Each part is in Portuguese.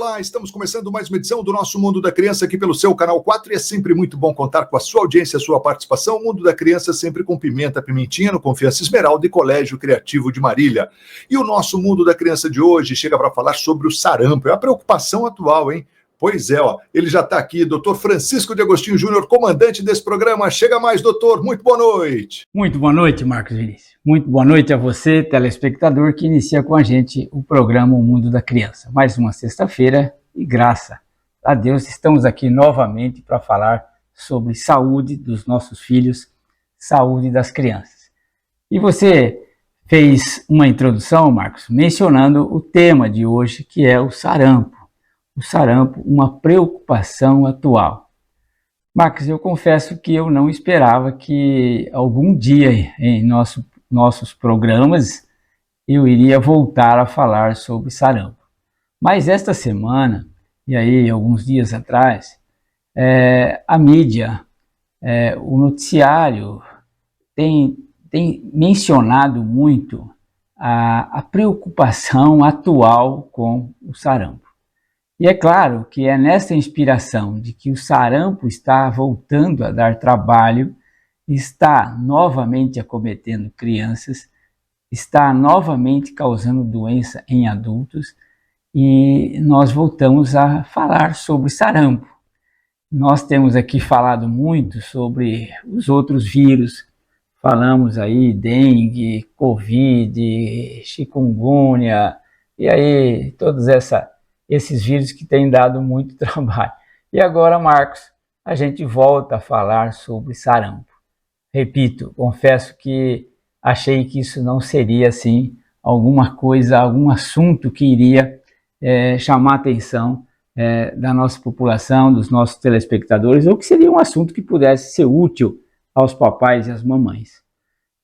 Olá, estamos começando mais uma edição do nosso Mundo da Criança aqui pelo seu Canal 4 e é sempre muito bom contar com a sua audiência, a sua participação. O Mundo da Criança sempre com Pimenta Pimentinha, no Confiança Esmeralda e Colégio Criativo de Marília. E o nosso Mundo da Criança de hoje chega para falar sobre o sarampo. É a preocupação atual, hein? Pois é, ele já está aqui, doutor Francisco de Agostinho Júnior, comandante desse programa. Chega mais, doutor, muito boa noite. Muito boa noite, Marcos Vinícius. Muito boa noite a você, telespectador, que inicia com a gente o programa O Mundo da Criança. Mais uma sexta-feira e, graças a Deus, estamos aqui novamente para falar sobre saúde dos nossos filhos, saúde das crianças. E você fez uma introdução, Marcos, mencionando o tema de hoje, que é o sarampo. O sarampo, uma preocupação atual. Marcos, eu confesso que eu não esperava que algum dia em nossos programas eu iria voltar a falar sobre sarampo. Mas esta semana, e aí alguns dias atrás, a mídia, o noticiário tem mencionado muito a preocupação atual com o sarampo. E é claro que é nessa inspiração de que o sarampo está voltando a dar trabalho, está novamente acometendo crianças, está novamente causando doença em adultos, e nós voltamos a falar sobre sarampo. Nós temos aqui falado muito sobre os outros vírus, falamos aí dengue, covid, chikungunya, e aí todos esses vírus que têm dado muito trabalho. E agora, Marcos, a gente volta a falar sobre sarampo. Repito, confesso que achei que isso não seria, assim, alguma coisa, algum assunto que iria chamar a atenção da nossa população, dos nossos telespectadores, ou que seria um assunto que pudesse ser útil aos papais e às mamães.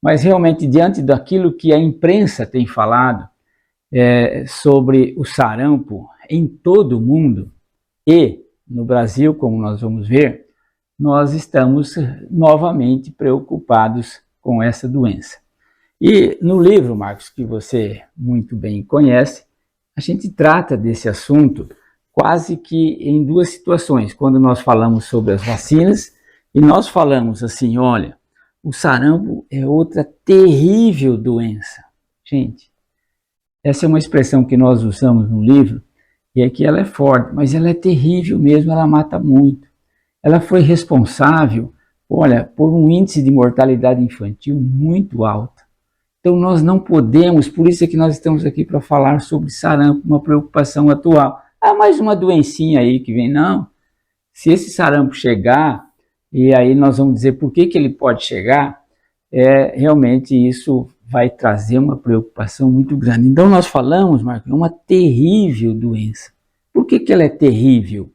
Mas realmente, diante daquilo que a imprensa tem falado sobre o sarampo em todo o mundo e no Brasil, como nós vamos ver, nós estamos novamente preocupados com essa doença. E no livro, Marcos, que você muito bem conhece, a gente trata desse assunto quase que em duas situações. Quando nós falamos sobre as vacinas e nós falamos assim, olha, o sarampo é outra terrível doença. Gente, essa é uma expressão que nós usamos no livro, e é que ela é forte, mas ela é terrível mesmo, ela mata muito. Ela foi responsável, olha, por um índice de mortalidade infantil muito alto. Então nós não podemos, por isso é que nós estamos aqui para falar sobre sarampo, uma preocupação atual. Ah, mais uma doencinha aí que vem, não. Se esse sarampo chegar, e aí nós vamos dizer por que ele pode chegar, realmente isso vai trazer uma preocupação muito grande. Então nós falamos, Marcos, é uma terrível doença. Por que ela é terrível?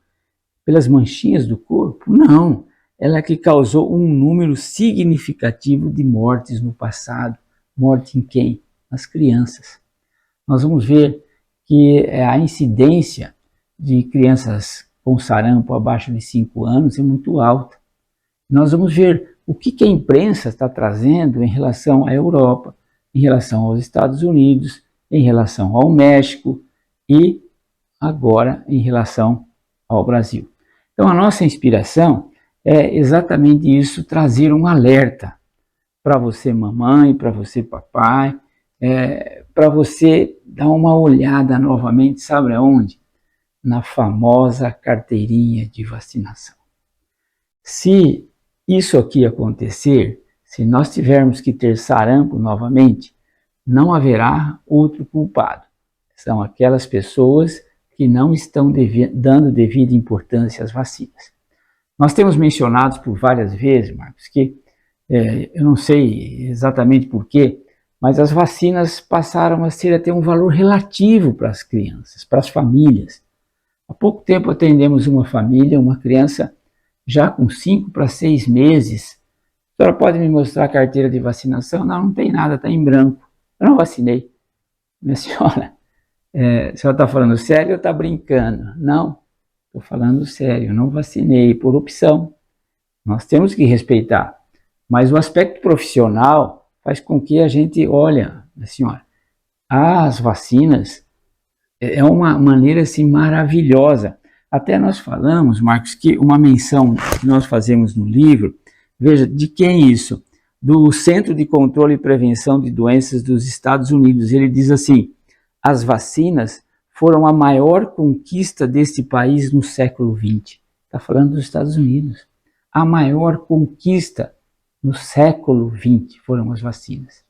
Pelas manchinhas do corpo? Não, ela é que causou um número significativo de mortes no passado. Morte em quem? Nas crianças. Nós vamos ver que a incidência de crianças com sarampo abaixo de 5 anos é muito alta. Nós vamos ver o que a imprensa está trazendo em relação à Europa, em relação aos Estados Unidos, em relação ao México e agora em relação ao Brasil. Então a nossa inspiração é exatamente isso, trazer um alerta para você mamãe, para você papai, para você dar uma olhada novamente, sabe aonde? Na famosa carteirinha de vacinação. Se isso aqui acontecer, se nós tivermos que ter sarampo novamente, não haverá outro culpado. São aquelas pessoas que não estão dando devida importância às vacinas. Nós temos mencionado por várias vezes, Marcos, que eu não sei exatamente porquê, mas as vacinas passaram a ser até um valor relativo para as crianças, para as famílias. Há pouco tempo atendemos uma família, uma criança já com 5 para 6 meses. A senhora pode me mostrar a carteira de vacinação? Não, não tem nada, está em branco. Eu não vacinei. Minha senhora, a senhora está falando sério ou está brincando? Não, estou falando sério, eu não vacinei por opção. Nós temos que respeitar. Mas o aspecto profissional faz com que a gente, olha, minha senhora, as vacinas é uma maneira assim maravilhosa. Até nós falamos, Marcos, que uma menção que nós fazemos no livro, veja, de quem isso? Do Centro de Controle e Prevenção de Doenças dos Estados Unidos. Ele diz assim: as vacinas foram a maior conquista deste país no século XX. Está falando dos Estados Unidos. A maior conquista no século XX foram as vacinas.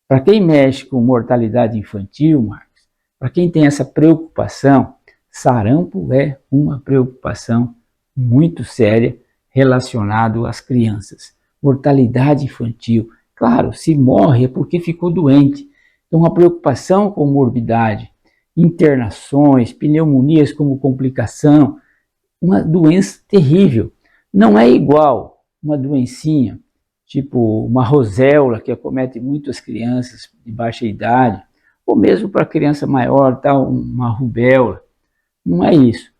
Para quem mexe com mortalidade infantil, Marcos, para quem tem essa preocupação, sarampo é uma preocupação muito séria relacionada às crianças. Mortalidade infantil, claro, se morre é porque ficou doente. Então, uma preocupação com morbidade, internações, pneumonias como complicação, uma doença terrível. Não é igual uma doencinha, tipo uma roséola, que acomete muitas crianças de baixa idade, ou mesmo para criança maior, tal, uma rubéola. Não é isso.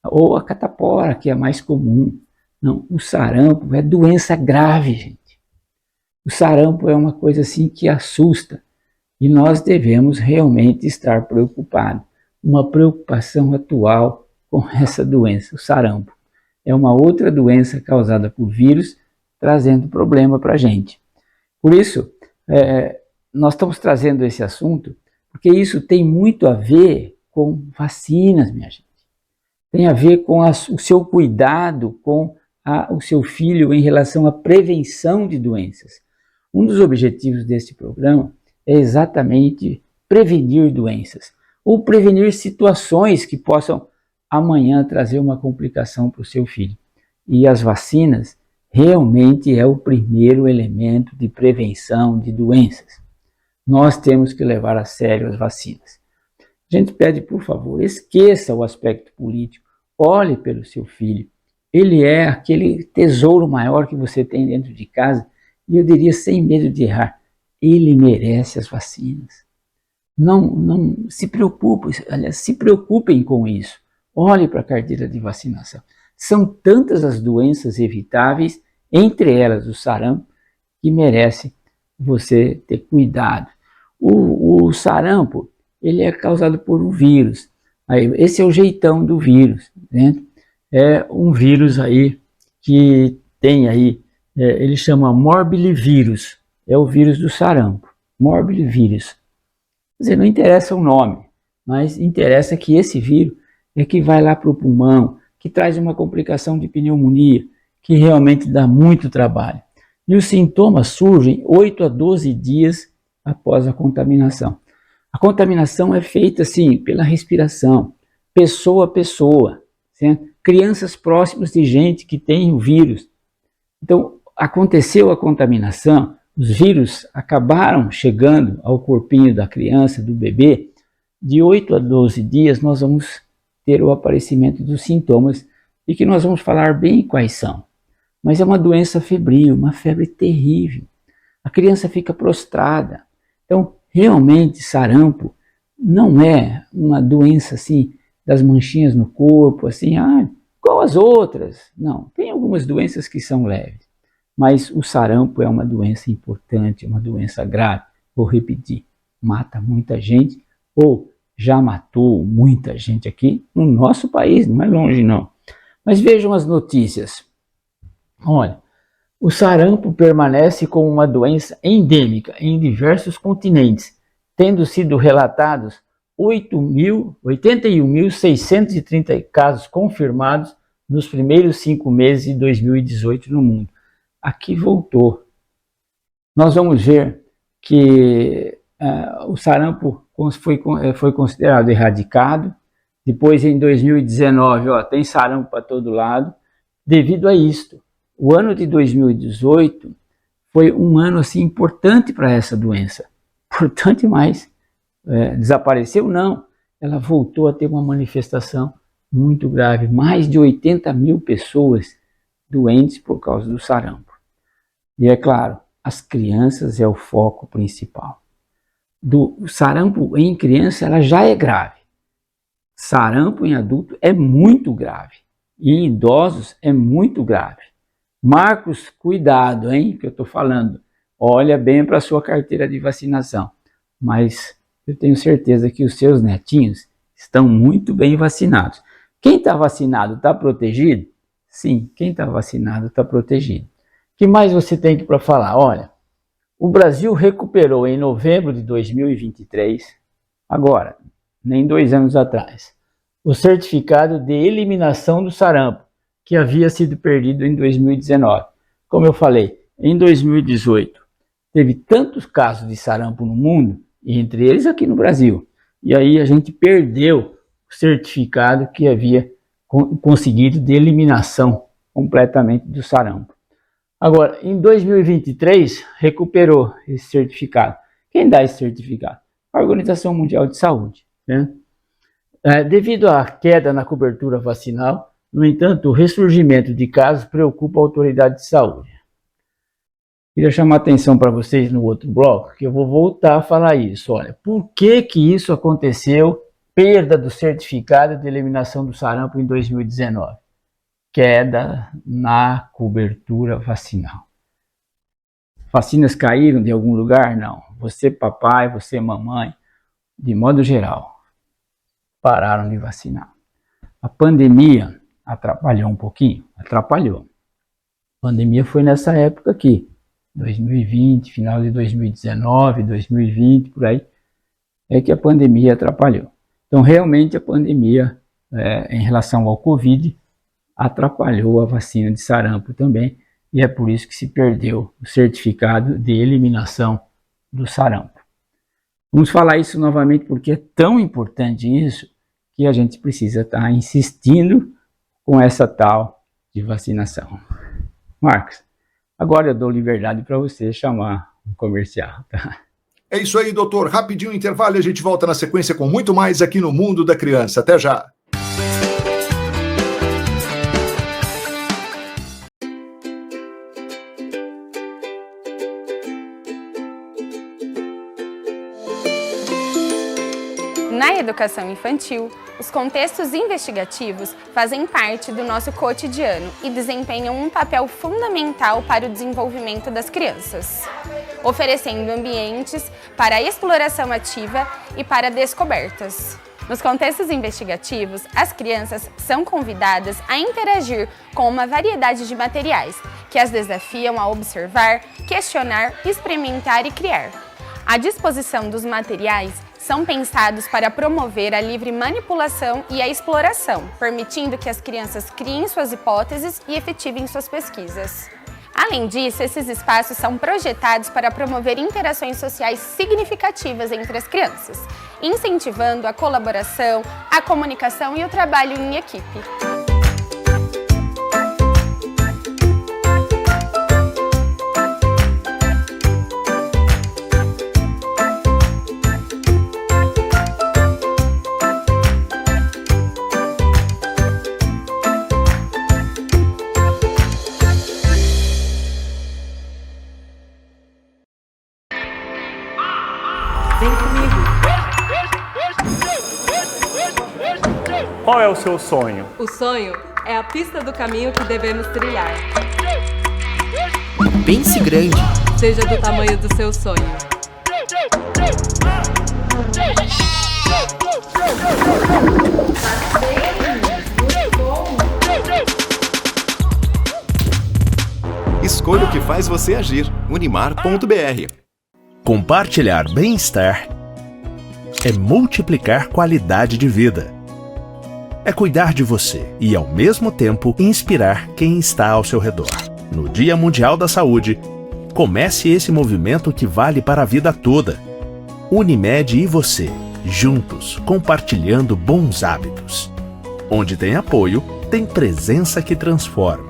Ou a catapora, que é mais comum. Não, o sarampo é doença grave, gente. O sarampo é uma coisa assim que assusta. E nós devemos realmente estar preocupados. Uma preocupação atual com essa doença, o sarampo. É uma outra doença causada por vírus, trazendo problema para a gente. Por isso, nós estamos trazendo esse assunto, porque isso tem muito a ver com vacinas, minha gente. Tem a ver com o seu cuidado com o seu filho em relação à prevenção de doenças. Um dos objetivos deste programa é exatamente prevenir doenças, ou prevenir situações que possam amanhã trazer uma complicação para o seu filho. E as vacinas realmente é o primeiro elemento de prevenção de doenças. Nós temos que levar a sério as vacinas. A gente pede, por favor, esqueça o aspecto político, olhe pelo seu filho. Ele é aquele tesouro maior que você tem dentro de casa, e eu diria sem medo de errar, ele merece as vacinas. Não se preocupem, aliás, se preocupem com isso. Olhe para a carteira de vacinação. São tantas as doenças evitáveis, entre elas o sarampo, que merece você ter cuidado. O sarampo, ele é causado por um vírus. Aí, esse é o jeitão do vírus, né? É um vírus aí que tem aí, ele chama morbilivírus, é o vírus do sarampo, morbilivírus. Quer dizer, não interessa o nome, mas interessa que esse vírus é que vai lá para o pulmão, que traz uma complicação de pneumonia, que realmente dá muito trabalho. E os sintomas surgem 8 a 12 dias após a contaminação. A contaminação é feita, assim, pela respiração, pessoa a pessoa, certo? Crianças próximas de gente que tem o vírus. Então, aconteceu a contaminação, os vírus acabaram chegando ao corpinho da criança, do bebê. De 8 a 12 dias nós vamos ter o aparecimento dos sintomas e que nós vamos falar bem quais são. Mas é uma doença febril, uma febre terrível. A criança fica prostrada. Então, realmente, sarampo não é uma doença assim, das manchinhas no corpo, assim, igual as outras. Não, tem algumas doenças que são leves. Mas o sarampo é uma doença importante, uma doença grave. Vou repetir, mata muita gente, ou já matou muita gente aqui no nosso país, não é longe não. Mas vejam as notícias. Olha, o sarampo permanece como uma doença endêmica em diversos continentes, tendo sido relatados 81.630 casos confirmados nos primeiros 5 meses de 2018 no mundo. Aqui voltou. Nós vamos ver que o sarampo foi considerado erradicado. Depois, em 2019, tem sarampo para todo lado. Devido a isto, o ano de 2018 foi um ano assim, importante para essa doença. Importante mais. Desapareceu? Não. Ela voltou a ter uma manifestação muito grave. Mais de 80 mil pessoas doentes por causa do sarampo. E é claro, as crianças é o foco principal. O sarampo em criança ela já é grave. Sarampo em adulto é muito grave. E em idosos é muito grave. Marcos, cuidado, hein, que eu estou falando. Olha bem para a sua carteira de vacinação. Mas eu tenho certeza que os seus netinhos estão muito bem vacinados. Quem está vacinado está protegido? Sim, quem está vacinado está protegido. O que mais você tem aqui para falar? Olha, o Brasil recuperou em novembro de 2023, agora, nem 2 anos atrás, o certificado de eliminação do sarampo, que havia sido perdido em 2019. Como eu falei, em 2018, teve tantos casos de sarampo no mundo, e entre eles aqui no Brasil, e aí a gente perdeu o certificado que havia conseguido de eliminação completamente do sarampo. Agora, em 2023, recuperou esse certificado. Quem dá esse certificado? A Organização Mundial de Saúde, né? Devido à queda na cobertura vacinal, no entanto, o ressurgimento de casos preocupa a autoridade de saúde. Queria chamar a atenção para vocês no outro bloco, que eu vou voltar a falar isso. Olha, por que isso aconteceu? Perda do certificado de eliminação do sarampo em 2019. Queda na cobertura vacinal. Vacinas caíram de algum lugar? Não. Você papai, você mamãe, de modo geral, pararam de vacinar. A pandemia atrapalhou um pouquinho? Atrapalhou. A pandemia foi nessa época aqui, 2020, final de 2019, 2020, por aí, é que a pandemia atrapalhou. Então, realmente, a pandemia, em relação ao Covid, atrapalhou a vacina de sarampo também, e é por isso que se perdeu o certificado de eliminação do sarampo. Vamos falar isso novamente porque é tão importante isso que a gente precisa estar insistindo com essa tal de vacinação. Marcos, agora eu dou liberdade para você chamar um comercial, tá? É isso aí, doutor. Rapidinho intervalo e a gente volta na sequência com muito mais aqui no Mundo da Criança. Até já! Na educação infantil, os contextos investigativos fazem parte do nosso cotidiano e desempenham um papel fundamental para o desenvolvimento das crianças, oferecendo ambientes para a exploração ativa e para descobertas. Nos contextos investigativos, as crianças são convidadas a interagir com uma variedade de materiais que as desafiam a observar, questionar, experimentar e criar. A disposição dos materiais são pensados para promover a livre manipulação e a exploração, permitindo que as crianças criem suas hipóteses e efetivem suas pesquisas. Além disso, esses espaços são projetados para promover interações sociais significativas entre as crianças, incentivando a colaboração, a comunicação e o trabalho em equipe. Vem comigo. Qual é o seu sonho? O sonho é a pista do caminho que devemos trilhar. Pense grande. Seja do tamanho do seu sonho. Escolha o que faz você agir. Unimar.br. Compartilhar bem-estar é multiplicar qualidade de vida. É cuidar de você e, ao mesmo tempo, inspirar quem está ao seu redor. No Dia Mundial da Saúde, comece esse movimento que vale para a vida toda. Unimed e você, juntos, compartilhando bons hábitos. Onde tem apoio, tem presença que transforma.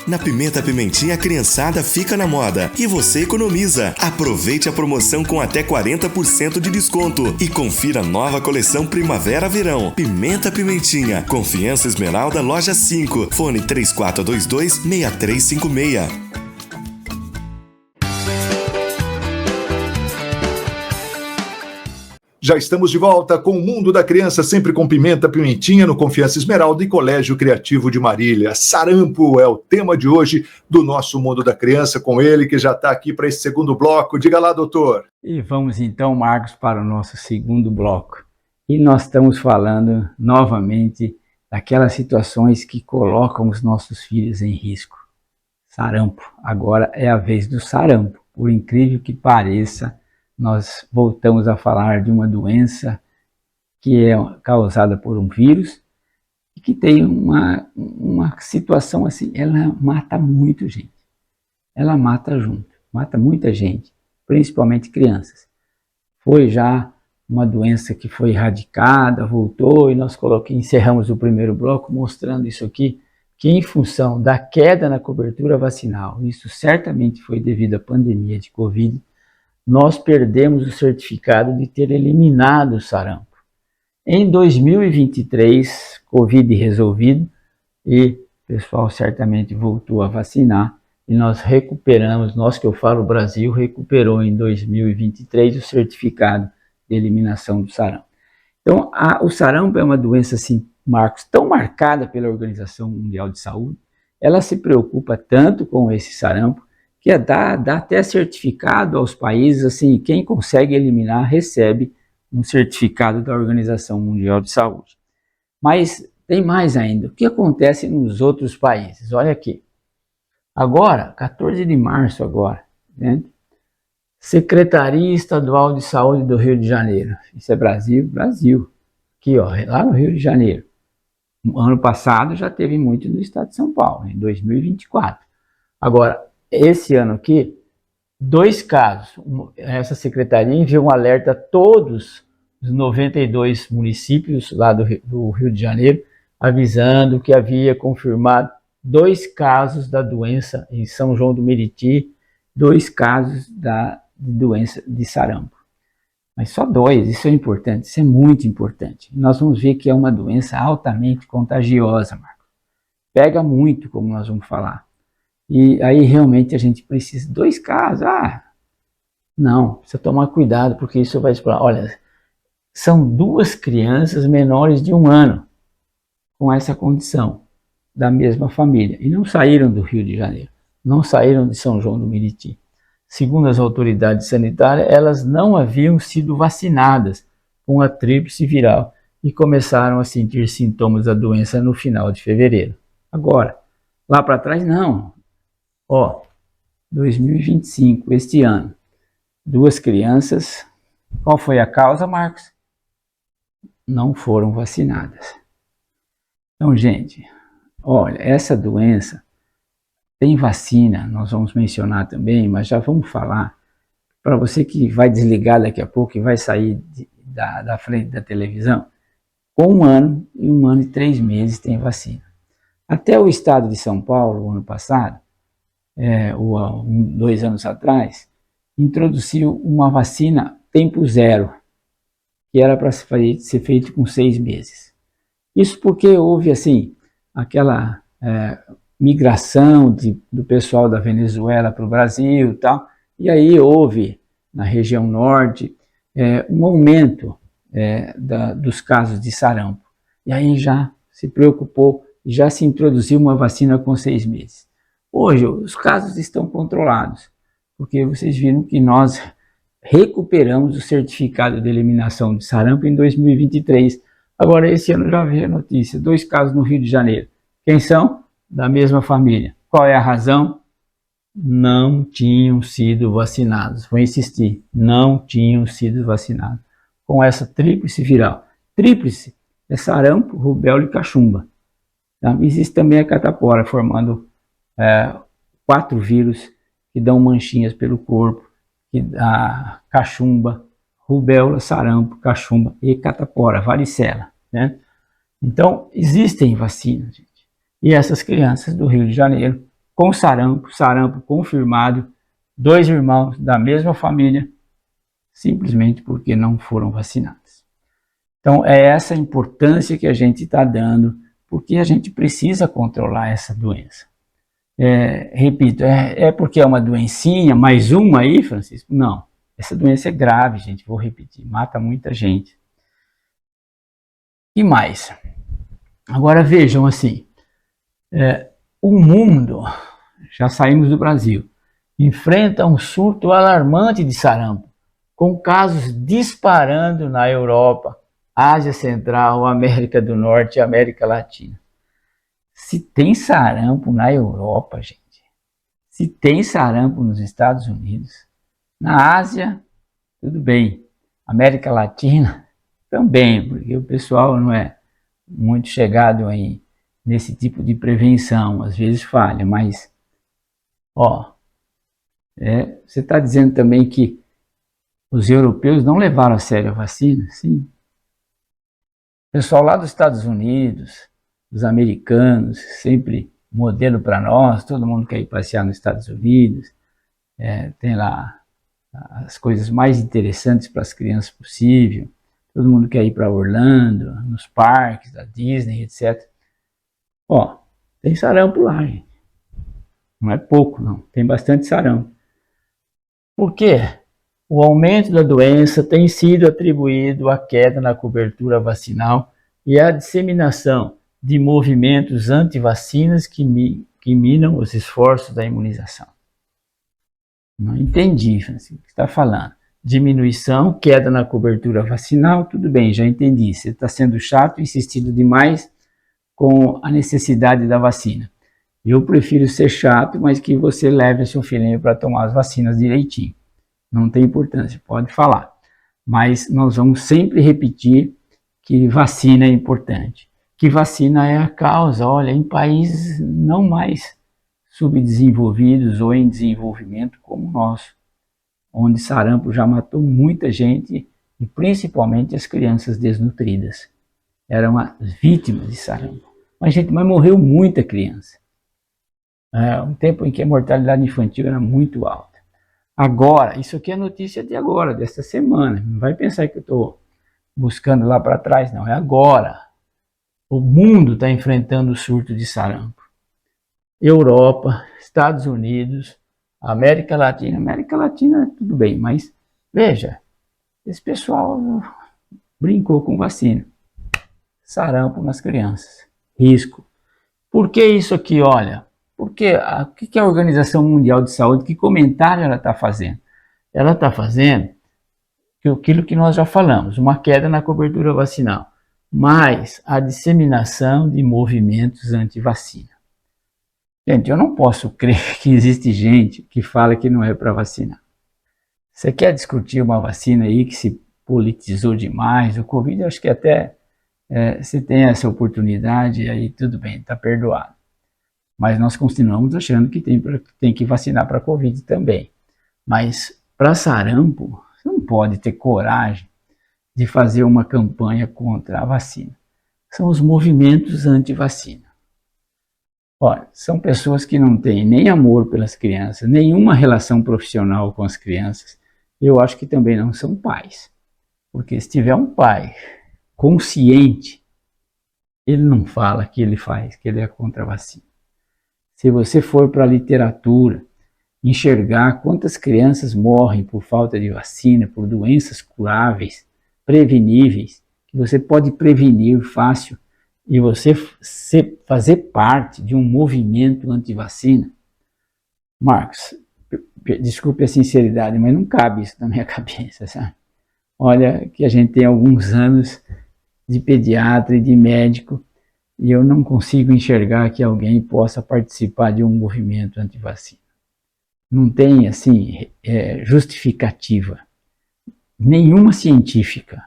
Na Pimenta Pimentinha, a criançada fica na moda e você economiza. Aproveite a promoção com até 40% de desconto e confira a nova coleção Primavera-Verão. Pimenta Pimentinha, Confiança Esmeralda, Loja 5, fone 3422-6356. Já estamos de volta com o Mundo da Criança, sempre com pimenta, pimentinha, no Confiança Esmeralda e Colégio Criativo de Marília. Sarampo é o tema de hoje do nosso Mundo da Criança, com ele que já está aqui para esse segundo bloco. Diga lá, doutor. E vamos então, Marcos, para o nosso segundo bloco. E nós estamos falando novamente daquelas situações que colocam os nossos filhos em risco. Sarampo. Agora é a vez do sarampo. Por incrível que pareça, nós voltamos a falar de uma doença que é causada por um vírus e que tem uma situação assim, ela mata muito gente. Ela mata muita gente, principalmente crianças. Foi já uma doença que foi erradicada, voltou, e nós encerramos o primeiro bloco mostrando isso aqui, que em função da queda na cobertura vacinal, isso certamente foi devido à pandemia de Covid, nós perdemos o certificado de ter eliminado o sarampo. Em 2023, Covid resolvido, e o pessoal certamente voltou a vacinar, e nós recuperamos, nós que eu falo, o Brasil recuperou em 2023 o certificado de eliminação do sarampo. Então, o sarampo é uma doença, assim, Marcos, tão marcada pela Organização Mundial de Saúde, ela se preocupa tanto com esse sarampo, que dá até certificado aos países, assim, quem consegue eliminar recebe um certificado da Organização Mundial de Saúde. Mas tem mais ainda, o que acontece nos outros países? Olha aqui, agora, 14 de março agora, né? Secretaria Estadual de Saúde do Rio de Janeiro, isso é Brasil, aqui ó, lá no Rio de Janeiro. Ano passado já teve muito no estado de São Paulo, em 2024. Agora, esse ano aqui, 2 casos. Essa secretaria enviou um alerta a todos os 92 municípios lá do Rio de Janeiro, avisando que havia confirmado 2 casos da doença em São João do Meriti, 2 casos de doença de sarampo. Mas só 2, isso é importante, isso é muito importante. Nós vamos ver que é uma doença altamente contagiosa, Marcos. Pega muito, como nós vamos falar. E aí realmente a gente precisa, 2 casos, não, precisa tomar cuidado, porque isso vai explorar. Olha, são 2 crianças menores de 1 ano com essa condição, da mesma família, e não saíram do Rio de Janeiro, não saíram de São João do Meriti. Segundo as autoridades sanitárias, elas não haviam sido vacinadas com a tríplice viral e começaram a sentir sintomas da doença no final de fevereiro. Agora, lá para trás, não. 2025, este ano, 2 crianças, qual foi a causa, Marcos? Não foram vacinadas. Então, gente, olha, essa doença tem vacina, nós vamos mencionar também, mas já vamos falar, para você que vai desligar daqui a pouco e vai sair da frente da televisão, com 1 ano e 1 ano e 3 meses tem vacina. Até o estado de São Paulo, o ano passado, 2 anos atrás, introduziu uma vacina tempo 0, que era para ser feito com 6 meses. Isso porque houve, assim, aquela migração do pessoal da Venezuela para o Brasil e tal, e aí houve, na região norte, um aumento dos casos de sarampo. E aí já se preocupou e já se introduziu uma vacina com 6 meses. Hoje, os casos estão controlados, porque vocês viram que nós recuperamos o certificado de eliminação de sarampo em 2023. Agora, esse ano já veio a notícia, 2 casos no Rio de Janeiro. Quem são? Da mesma família. Qual é a razão? Não tinham sido vacinados. Vou insistir, não tinham sido vacinados com essa tríplice viral. Tríplice é sarampo, rubéola e cachumba. Tá? Existe também a catapora, formando 4 vírus que dão manchinhas pelo corpo, que dá cachumba, rubéola, sarampo, cachumba e catapora, varicela, né? Então, existem vacinas, gente. E essas crianças do Rio de Janeiro, com sarampo confirmado, 2 irmãos da mesma família, simplesmente porque não foram vacinados. Então, é essa a importância que a gente está dando, porque a gente precisa controlar essa doença. Repito, é porque é uma doencinha, mais uma aí, Francisco? Não. Essa doença é grave, gente, vou repetir, mata muita gente. E mais? Agora vejam assim, o mundo, já saímos do Brasil, enfrenta um surto alarmante de sarampo, com casos disparando na Europa, Ásia Central, América do Norte e América Latina. Se tem sarampo na Europa, gente, se tem sarampo nos Estados Unidos, na Ásia, tudo bem, América Latina também, porque o pessoal não é muito chegado nesse tipo de prevenção, às vezes falha, mas, você está dizendo também que os europeus não levaram a sério a vacina? Sim. O pessoal lá dos Estados Unidos, os americanos, sempre modelo para nós, todo mundo quer ir passear nos Estados Unidos, tem lá as coisas mais interessantes para as crianças possível, todo mundo quer ir para Orlando, nos parques da Disney, etc. Tem sarampo lá, gente. Não é pouco, não. Tem bastante sarampo. Por quê? O aumento da doença tem sido atribuído à queda na cobertura vacinal e à disseminação de movimentos anti-vacinas que minam os esforços da imunização. Não entendi, Francisco, o que você está falando. Diminuição, queda na cobertura vacinal, tudo bem, já entendi. Você está sendo chato, insistindo demais com a necessidade da vacina. Eu prefiro ser chato, mas que você leve seu filhinho para tomar as vacinas direitinho. Não tem importância, pode falar. Mas nós vamos sempre repetir que vacina é importante. Que vacina é a causa, olha, em países não mais subdesenvolvidos ou em desenvolvimento como o nosso, onde sarampo já matou muita gente, e principalmente as crianças desnutridas. Eram as vítimas de sarampo. Mas, gente, morreu muita criança. Um tempo em que a mortalidade infantil era muito alta. Agora, isso aqui é notícia de agora, desta semana. Não vai pensar que eu estou buscando lá para trás, não. É agora. O mundo está enfrentando o surto de sarampo. Europa, Estados Unidos, América Latina. América Latina, tudo bem, mas veja, esse pessoal brincou com vacina. Sarampo nas crianças. Risco. Por que isso aqui, olha? Porque o que a Organização Mundial de Saúde, que comentário ela está fazendo? Ela está fazendo aquilo que nós já falamos, uma queda na cobertura vacinal, mais a disseminação de movimentos anti-vacina. Gente, eu não posso crer que existe gente que fala que não é para vacinar. Você quer discutir uma vacina aí que se politizou demais, o Covid, eu acho que até se tem essa oportunidade, aí tudo bem, está perdoado. Mas nós continuamos achando que tem que vacinar para Covid também. Mas para sarampo, você não pode ter coragem de fazer uma campanha contra a vacina. São os movimentos anti-vacina. Olha, são pessoas que não têm nem amor pelas crianças, nenhuma relação profissional com as crianças. Eu acho que também não são pais. Porque se tiver um pai consciente, ele não fala que ele é contra a vacina. Se você for para a literatura, enxergar quantas crianças morrem por falta de vacina, por doenças curáveis, preveníveis, que você pode prevenir fácil, e você fazer parte de um movimento anti-vacina. Marcos, desculpe a sinceridade, mas não cabe isso na minha cabeça, sabe? Olha que a gente tem alguns anos de pediatra e de médico, e eu não consigo enxergar que alguém possa participar de um movimento anti-vacina. Não tem, assim, justificativa, nenhuma científica.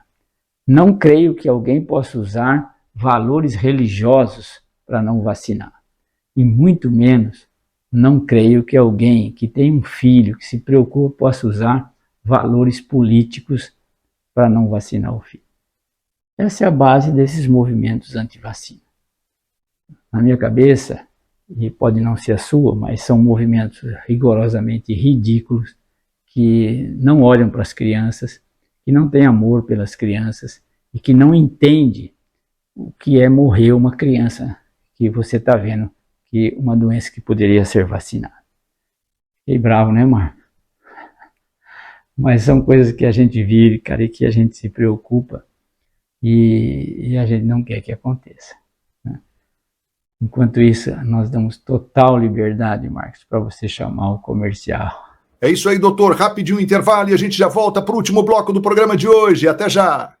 Não creio que alguém possa usar valores religiosos para não vacinar. E muito menos, não creio que alguém que tem um filho, que se preocupa, possa usar valores políticos para não vacinar o filho. Essa é a base desses movimentos anti-vacina. Na minha cabeça, e pode não ser a sua, mas são movimentos rigorosamente ridículos, que não olham para as crianças, que não têm amor pelas crianças e que não entendem o que é morrer uma criança que você está vendo, que uma doença que poderia ser vacinada. Fiquei bravo, né, Marco? Mas são coisas que a gente vive, cara, e que a gente se preocupa e a gente não quer que aconteça, né? Enquanto isso, nós damos total liberdade, Marcos, para você chamar o comercial. É isso aí, doutor. Rapidinho intervalo e a gente já volta para o último bloco do programa de hoje. Até já!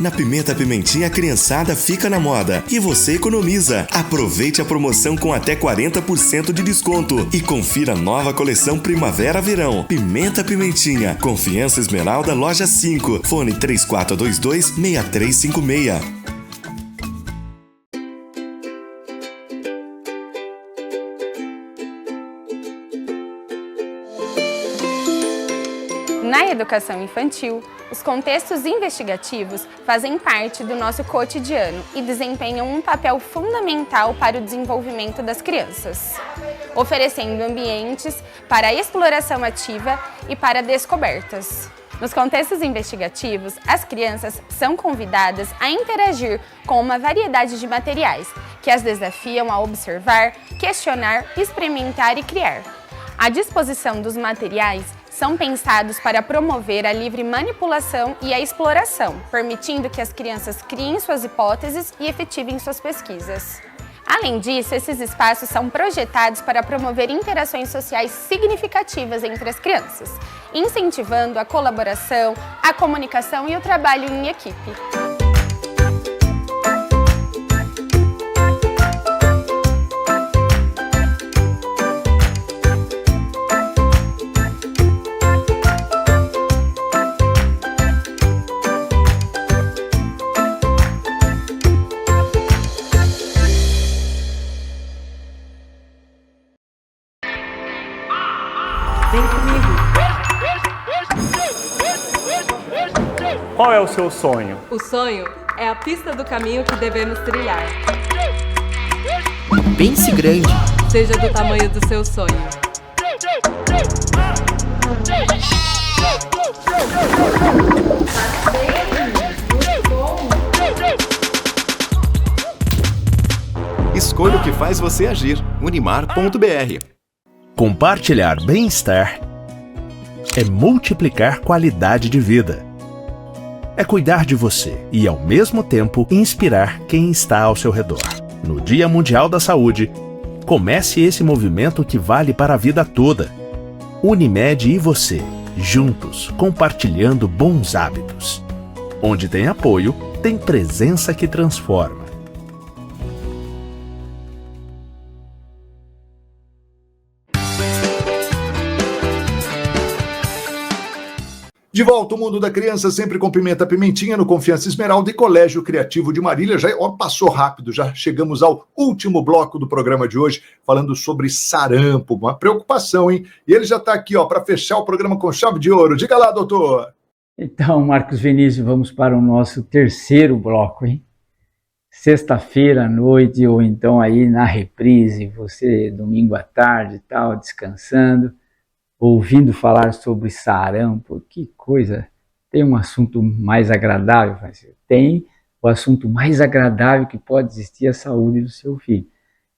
Na Pimenta Pimentinha, a criançada fica na moda e você economiza. Aproveite a promoção com até 40% de desconto e confira a nova coleção Primavera-Verão. Pimenta Pimentinha, Confiança Esmeralda, Loja 5, fone 3422-6356. Na educação infantil, os contextos investigativos fazem parte do nosso cotidiano e desempenham um papel fundamental para o desenvolvimento das crianças, oferecendo ambientes para a exploração ativa e para descobertas. Nos contextos investigativos, as crianças são convidadas a interagir com uma variedade de materiais que as desafiam a observar, questionar, experimentar e criar. A disposição dos materiais são pensados para promover a livre manipulação e a exploração, permitindo que as crianças criem suas hipóteses e efetivem suas pesquisas. Além disso, esses espaços são projetados para promover interações sociais significativas entre as crianças, incentivando a colaboração, a comunicação e o trabalho em equipe. Vem comigo. Qual é o seu sonho? O sonho é a pista do caminho que devemos trilhar. Pense grande. Seja do tamanho do seu sonho. Escolha o que faz você agir. Unimar.br. Compartilhar bem-estar é multiplicar qualidade de vida. É cuidar de você e, ao mesmo tempo, inspirar quem está ao seu redor. No Dia Mundial da Saúde, comece esse movimento que vale para a vida toda. Unimed e você, juntos, compartilhando bons hábitos. Onde tem apoio, tem presença que transforma. De volta, o Mundo da Criança, sempre com Pimenta Pimentinha, no Confiança Esmeralda e Colégio Criativo de Marília. Já passou rápido, já chegamos ao último bloco do programa de hoje, falando sobre sarampo, uma preocupação, hein? E ele já está aqui, para fechar o programa com chave de ouro. Diga lá, doutor! Então, Marcos Vinícius, vamos para o nosso terceiro bloco, hein? Sexta-feira à noite, ou então aí na reprise, você domingo à tarde e tal, descansando, ouvindo falar sobre sarampo, que coisa, tem um assunto mais agradável, tem o assunto mais agradável que pode existir, a saúde do seu filho.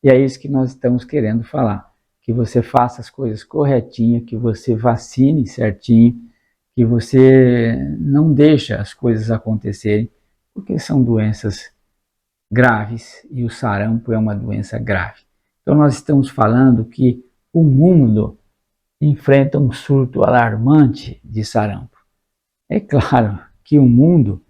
E é isso que nós estamos querendo falar, que você faça as coisas corretinhas, que você vacine certinho, que você não deixe as coisas acontecerem, porque são doenças graves e o sarampo é uma doença grave. Então nós estamos falando que o mundo enfrenta um surto alarmante de sarampo. É claro que o mundo,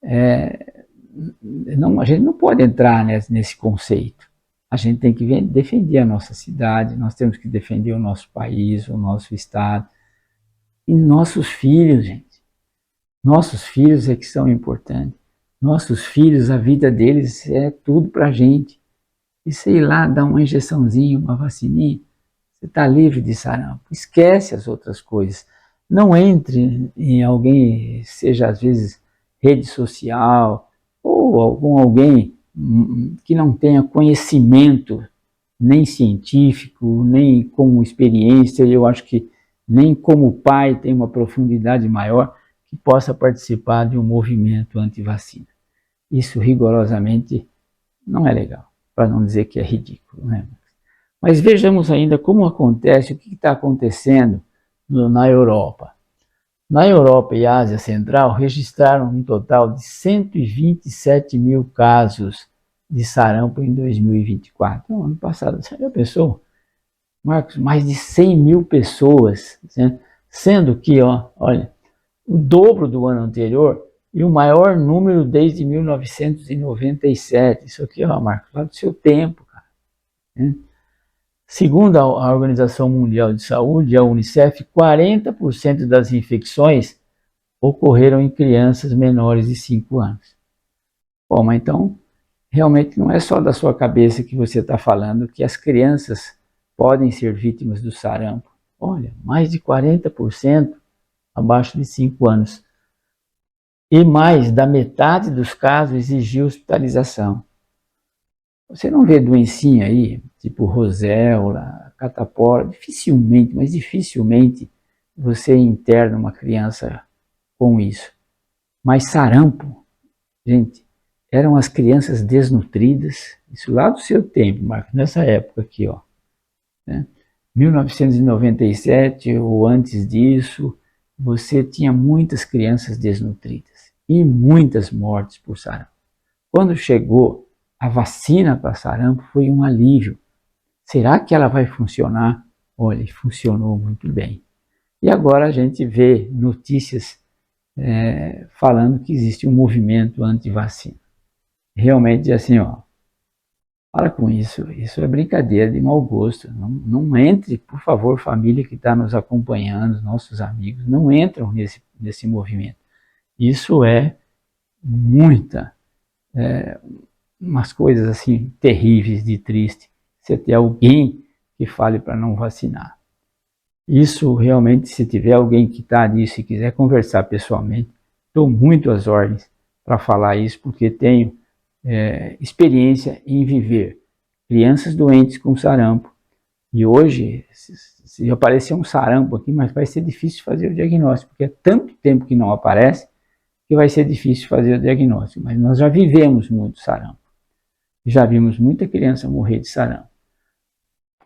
a gente não pode entrar nesse conceito. A gente tem que defender a nossa cidade, nós temos que defender o nosso país, o nosso estado. E nossos filhos, gente. Nossos filhos é que são importantes. Nossos filhos, a vida deles é tudo pra gente. E sei lá, dá uma injeçãozinha, uma vacininha, você está livre de sarampo. Esquece as outras coisas. Não entre em alguém, seja às vezes rede social, ou alguém que não tenha conhecimento nem científico, nem com experiência. Eu acho que nem como pai tem uma profundidade maior que possa participar de um movimento anti-vacina. Isso rigorosamente não é legal, para não dizer que é ridículo, né? Mas vejamos ainda como acontece, o que está acontecendo na Europa. Na Europa e Ásia Central registraram um total de 127 mil casos de sarampo em 2024. No ano passado, você já pensou, Marcos, mais de 100 mil pessoas, né? Sendo que, olha, o dobro do ano anterior e o maior número desde 1997. Isso aqui, Marcos, lá do seu tempo, cara, né? Segundo a Organização Mundial de Saúde, a Unicef, 40% das infecções ocorreram em crianças menores de 5 anos. Bom, mas então, realmente não é só da sua cabeça que você está falando que as crianças podem ser vítimas do sarampo. Olha, mais de 40% abaixo de 5 anos. E mais da metade dos casos exigiu hospitalização. Você não vê doencinha aí, tipo roséola, catapora, dificilmente, mas dificilmente você interna uma criança com isso. Mas sarampo, gente, eram as crianças desnutridas, isso lá do seu tempo, Marcos, nessa época aqui, né? 1997 ou antes disso, você tinha muitas crianças desnutridas e muitas mortes por sarampo. Quando chegou a vacina para sarampo, foi um alívio. Será que ela vai funcionar? Olha, funcionou muito bem. E agora a gente vê notícias falando que existe um movimento anti-vacina. Realmente, assim, para com isso é brincadeira de mau gosto. Não entre, por favor, família que está nos acompanhando, nossos amigos, não entram nesse movimento. Isso é umas coisas assim terríveis de triste, você ter alguém que fale para não vacinar. Isso realmente, se tiver alguém que está nisso e quiser conversar pessoalmente, estou muito às ordens para falar isso, porque tenho experiência em viver crianças doentes com sarampo. E hoje, se aparecer um sarampo aqui, mas vai ser difícil fazer o diagnóstico, porque é tanto tempo que não aparece, que vai ser difícil fazer o diagnóstico. Mas nós já vivemos muito sarampo. Já vimos muita criança morrer de sarampo.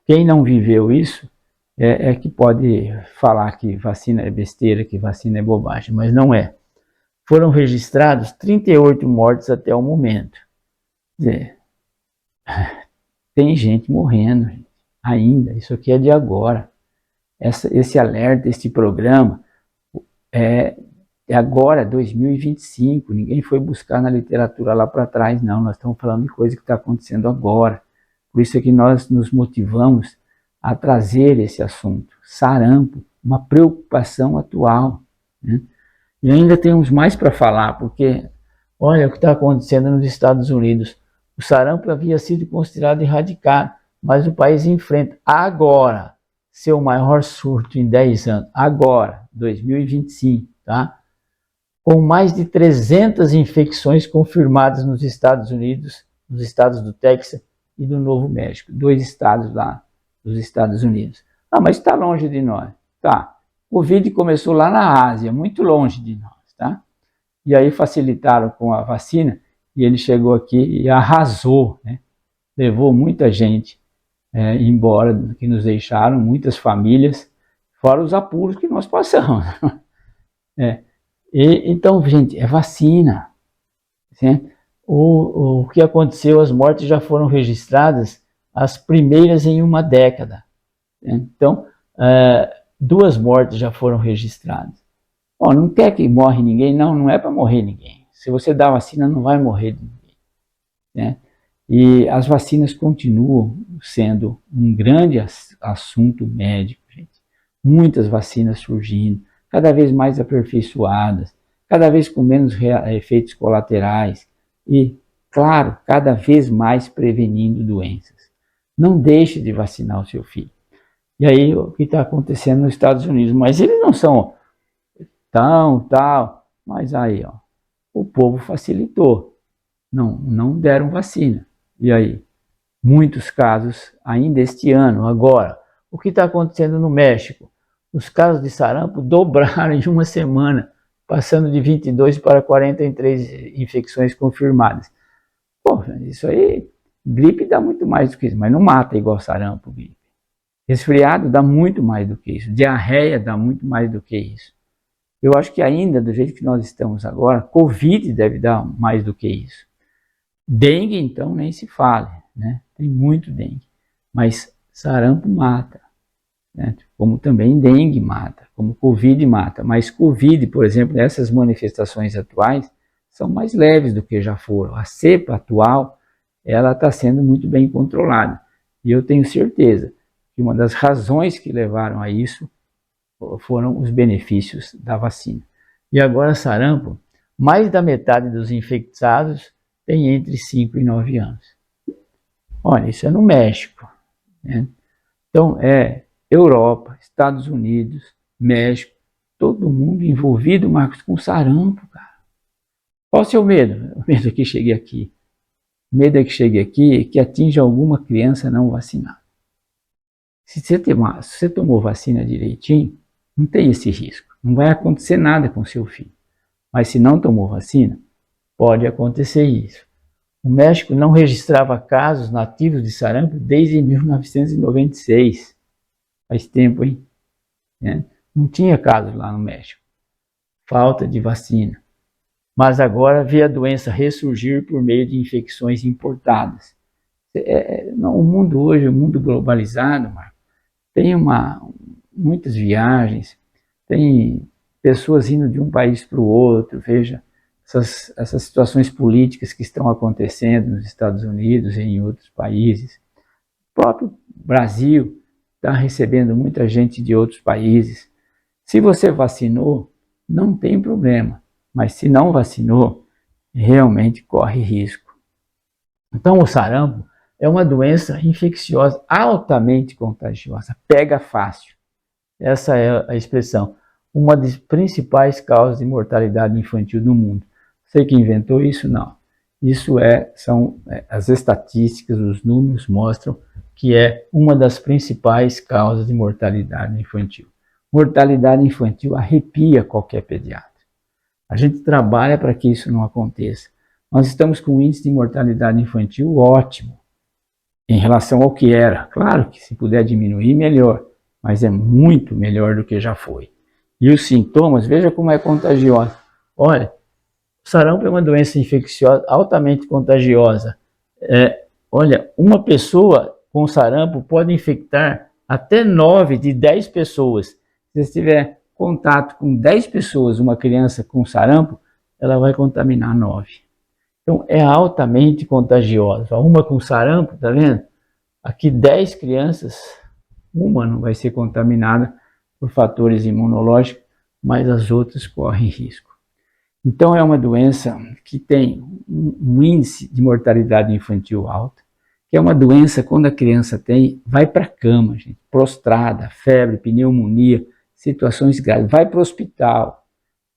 Quem não viveu isso é que pode falar que vacina é besteira, que vacina é bobagem, mas não é. Foram registrados 38 mortes até o momento. Quer dizer, tem gente morrendo ainda, isso aqui é de agora. Esse alerta, esse programa é agora, 2025, ninguém foi buscar na literatura lá para trás, não, nós estamos falando de coisa que está acontecendo agora. Por isso é que nós nos motivamos a trazer esse assunto, sarampo, uma preocupação atual, né? E ainda temos mais para falar, porque olha o que está acontecendo nos Estados Unidos. O sarampo havia sido considerado erradicado, mas o país enfrenta agora seu maior surto em 10 anos, agora, 2025, tá? Com mais de 300 infecções confirmadas nos Estados Unidos, nos estados do Texas e do Novo México, 2 estados lá dos Estados Unidos. Ah, mas está longe de nós. Tá, o Covid começou lá na Ásia, muito longe de nós, tá? E aí facilitaram com a vacina, e ele chegou aqui e arrasou, né? Levou muita gente embora, que nos deixaram, muitas famílias, fora os apuros que nós passamos. Então, gente, é vacina. Né? O que aconteceu, as mortes já foram registradas, as primeiras em uma década. Né? Então, 2 mortes já foram registradas. Bom, não quer que morre ninguém? Não é para morrer ninguém. Se você dá vacina, não vai morrer ninguém. Né? E as vacinas continuam sendo um grande assunto médico, gente. Muitas vacinas surgindo, cada vez mais aperfeiçoadas, cada vez com menos efeitos colaterais e, claro, cada vez mais prevenindo doenças. Não deixe de vacinar o seu filho. E aí, o que está acontecendo nos Estados Unidos? Mas eles não são tal, mas aí, o povo facilitou, não deram vacina. E aí, muitos casos ainda este ano. Agora, o que está acontecendo no México? Os casos de sarampo dobraram em uma semana, passando de 22 para 43 infecções confirmadas. Pô, isso aí Gripe dá muito mais do que isso, mas não mata igual sarampo, gripe. Resfriado dá muito mais do que isso. Diarreia dá muito mais do que isso. Eu acho que ainda, do jeito que nós estamos agora, Covid deve dar mais do que isso. Dengue, então, nem se fale, né? Tem muito dengue. Mas sarampo mata, né? Como também dengue mata, como Covid mata. Mas Covid, por exemplo, essas manifestações atuais são mais leves do que já foram. A cepa atual, ela está sendo muito bem controlada. E eu tenho certeza que uma das razões que levaram a isso foram os benefícios da vacina. E agora sarampo, mais da metade dos infectados tem entre 5 e 9 anos. Olha, isso é no México, né? Então Europa, Estados Unidos, México, todo mundo envolvido, Marcos, com sarampo, cara. Qual o seu medo? O medo é que chegue aqui. O medo é que chegue aqui e que atinja alguma criança não vacinada. Se você tomou vacina direitinho, não tem esse risco. Não vai acontecer nada com seu filho. Mas se não tomou vacina, pode acontecer isso. O México não registrava casos nativos de sarampo desde 1996. Faz tempo, hein? Não tinha casos lá no México. Falta de vacina. Mas agora vê a doença ressurgir por meio de infecções importadas. O mundo hoje, o mundo globalizado, Marco, tem muitas viagens, tem pessoas indo de um país para o outro, veja, essas situações políticas que estão acontecendo nos Estados Unidos e em outros países. O próprio Brasil está recebendo muita gente de outros países. Se você vacinou, não tem problema, mas se não vacinou, realmente corre risco. Então o sarampo é uma doença infecciosa, altamente contagiosa, pega fácil. Essa é a expressão. Uma das principais causas de mortalidade infantil do mundo. Você que inventou isso? Não. Isso são as estatísticas, os números mostram que é uma das principais causas de mortalidade infantil. Mortalidade infantil arrepia qualquer pediatra. A gente trabalha para que isso não aconteça. Nós estamos com um índice de mortalidade infantil ótimo em relação ao que era. Claro que se puder diminuir, melhor, mas é muito melhor do que já foi. E os sintomas, veja como é contagiosa. Olha, o sarampo é uma doença infecciosa altamente contagiosa. Olha, uma pessoa com sarampo pode infectar até 9 de 10 pessoas. Se você tiver contato com 10 pessoas, uma criança com sarampo, ela vai contaminar 9. Então, é altamente contagiosa. Uma com sarampo, tá vendo? Aqui 10 crianças, uma não vai ser contaminada por fatores imunológicos, mas as outras correm risco. Então, é uma doença que tem um índice de mortalidade infantil alto, que é uma doença, quando a criança tem, vai para a cama, gente, prostrada, febre, pneumonia, situações graves, vai para o hospital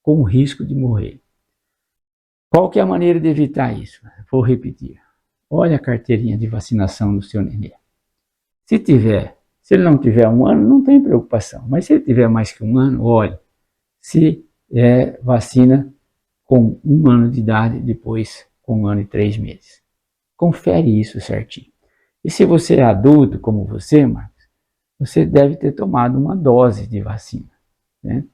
com o risco de morrer. Qual que é a maneira de evitar isso? Vou repetir. Olha a carteirinha de vacinação do seu nenê. Se ele não tiver 1 ano, não tem preocupação. Mas se ele tiver mais que 1 ano, olha, se vacina com 1 ano de idade, depois com 1 ano e 3 meses. Confere isso certinho. E se você é adulto, como você, Marcos, você deve ter tomado uma dose de vacina, né?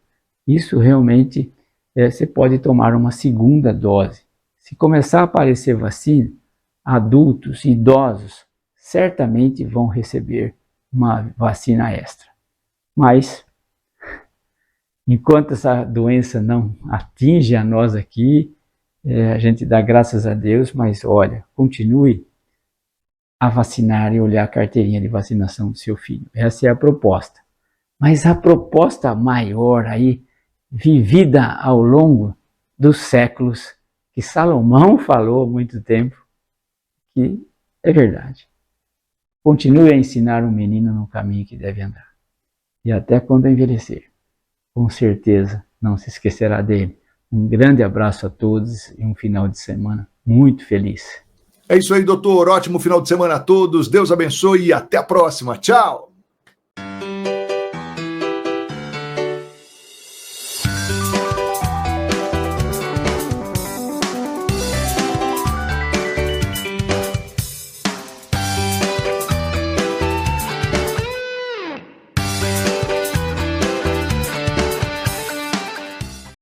Isso realmente, você pode tomar uma segunda dose. Se começar a aparecer vacina, adultos e idosos certamente vão receber uma vacina extra. Mas, enquanto essa doença não atinge a nós aqui, a gente dá graças a Deus, mas olha, continue a vacinar e olhar a carteirinha de vacinação do seu filho. Essa é a proposta. Mas a proposta maior aí, vivida ao longo dos séculos, que Salomão falou há muito tempo, que é verdade. Continue a ensinar um menino no caminho que deve andar. E até quando envelhecer, com certeza não se esquecerá dele. Um grande abraço a todos e um final de semana muito feliz. É isso aí, doutor. Ótimo final de semana a todos. Deus abençoe e até a próxima. Tchau!